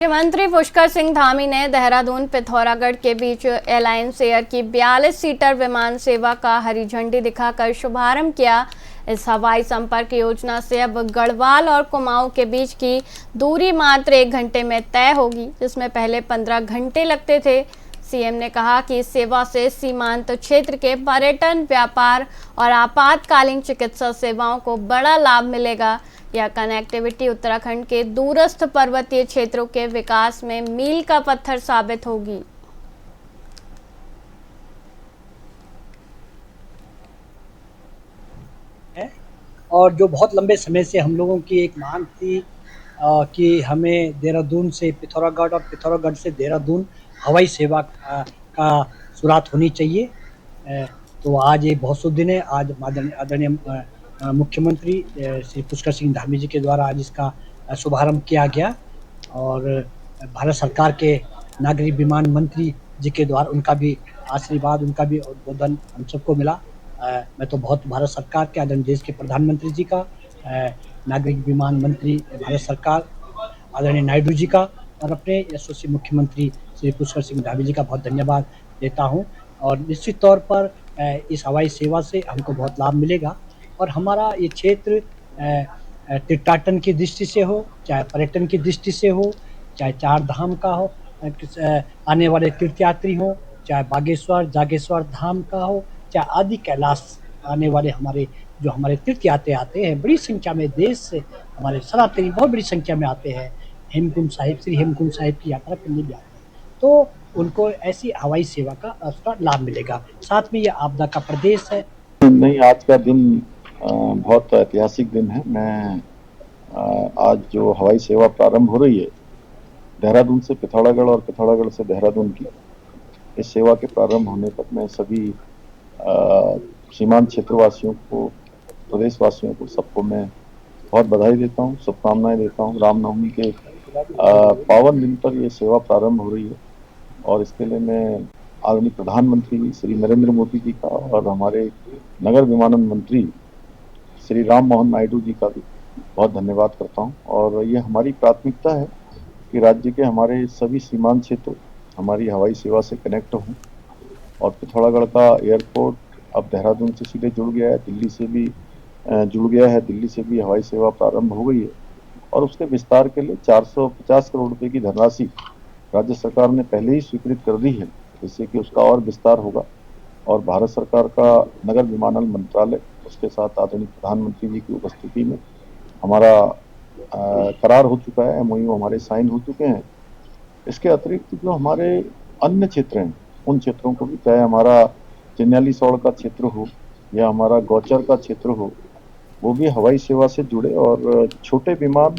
मुख्यमंत्री पुष्कर सिंह धामी ने देहरादून पिथौरागढ़ के बीच एलायंस एयर की 42 सीटर विमान सेवा का हरी झंडी दिखाकर शुभारंभ किया। इस हवाई संपर्क योजना से अब गढ़वाल और कुमाऊं के बीच की दूरी मात्र 1 घंटे में तय होगी, जिसमें पहले 15 घंटे लगते थे। सीएम ने कहा कि इस सेवा से सीमांत क्षेत्र के पर्यटन, व्यापार और आपातकालीन चिकित्सा सेवाओं को बड़ा लाभ मिलेगा। यह कनेक्टिविटी उत्तराखंड के दूरस्थ पर्वतीय क्षेत्रों के विकास में मील का पत्थर साबित होगी। और जो बहुत लंबे समय से हम लोगों की एक मांग थी कि हमें देहरादून से पिथौरागढ़ और पिथौरागढ़ से देहरादून हवाई सेवा का शुरुआत होनी चाहिए। तो आज एक बहुत शुभ दिन है। आज आदरणीय मुख्यमंत्री श्री पुष्कर सिंह धामी जी के द्वारा आज इसका शुभारंभ किया गया और भारत सरकार के नागरिक विमान मंत्री जी के द्वारा उनका भी आशीर्वाद, उनका भी उद्बोधन हम सबको मिला। मैं तो बहुत भारत सरकार के आदरणीय देश के प्रधानमंत्री जी का, नागरिक विमान मंत्री भारत सरकार आदरणीय नायडू जी का और अपने यशस्वी मुख्यमंत्री श्री पुष्कर सिंह धामी जी का बहुत धन्यवाद देता हूं। और निश्चित तौर पर इस हवाई सेवा से हमको बहुत लाभ मिलेगा और हमारा ये क्षेत्र तीर्थाटन की दृष्टि से हो, चाहे पर्यटन की दृष्टि से हो, चाहे चार धाम का हो, आने वाले तीर्थयात्री हो, चाहे बागेश्वर जागेश्वर धाम का हो, चाहे आदि कैलाश आने वाले हमारे तीर्थयात्री आते हैं, बड़ी संख्या में देश से हमारे सनातनी बहुत बड़ी संख्या में आते हैं। हेमकुंड साहिब, श्री हेमकुंड साहिब की यात्रा करने भी आते हैं, तो उनको ऐसी हवाई सेवा का उसका लाभ मिलेगा। साथ में ये आपदा का प्रदेश है। नहीं, आज का दिन बहुत ऐतिहासिक दिन है। मैं आज जो हवाई सेवा प्रारंभ हो रही है देहरादून से पिथौरागढ़ और पिथौरागढ़ से देहरादून की, इस सेवा के प्रारंभ होने पर मैं सभी सीमांत क्षेत्रवासियों को, प्रदेशवासियों को, सबको मैं बहुत बधाई देता हूँ, शुभकामनाएं देता हूँ। रामनवमी के पावन दिन पर यह सेवा प्रारंभ हो रही है और इसके लिए मैं आदरणीय प्रधानमंत्री श्री नरेंद्र मोदी जी का और हमारे नगर विमानन मंत्री श्री राम मोहन नायडू जी का भी बहुत धन्यवाद करता हूं। और ये हमारी प्राथमिकता है कि राज्य के हमारे सभी सीमांत क्षेत्र हमारी हवाई सेवा से कनेक्ट हों और पिथौरागढ़ का एयरपोर्ट अब देहरादून से सीधे जुड़ गया है, दिल्ली से भी जुड़ गया है, दिल्ली से भी हवाई सेवा प्रारंभ हो गई है और उसके विस्तार के लिए 450 करोड़ रुपए की धनराशि राज्य सरकार ने पहले ही स्वीकृत कर दी है, जिससे कि उसका और विस्तार होगा। और भारत सरकार का नगर विमानन मंत्रालय, उसके साथ आदरणीय प्रधानमंत्री जी की उपस्थिति में हमारा करार हो चुका है, एमओयू हमारे साइन हो चुके हैं। इसके अतिरिक्त जो हमारे अन्य क्षेत्र हैं, उन क्षेत्रों को भी, चाहे हमारा चिन्याली सौड़ का क्षेत्र हो या हमारा गौचर का क्षेत्र हो, वो भी हवाई सेवा से जुड़े। और छोटे विमान,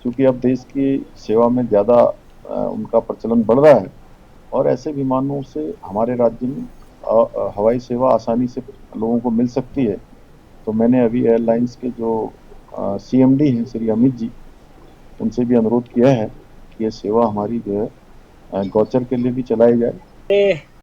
क्योंकि अब देश की सेवा में ज़्यादा उनका प्रचलन बढ़ रहा है और ऐसे विमानों से हमारे राज्य में हवाई सेवा आसानी से लोगों को मिल सकती है। तो मैंने अभी एयरलाइंस के जो सीएमडी हैं श्री अमित जी, उनसे भी अनुरोध किया है कि ये सेवा हमारी जो है गौचर के लिए भी चलाई जाए।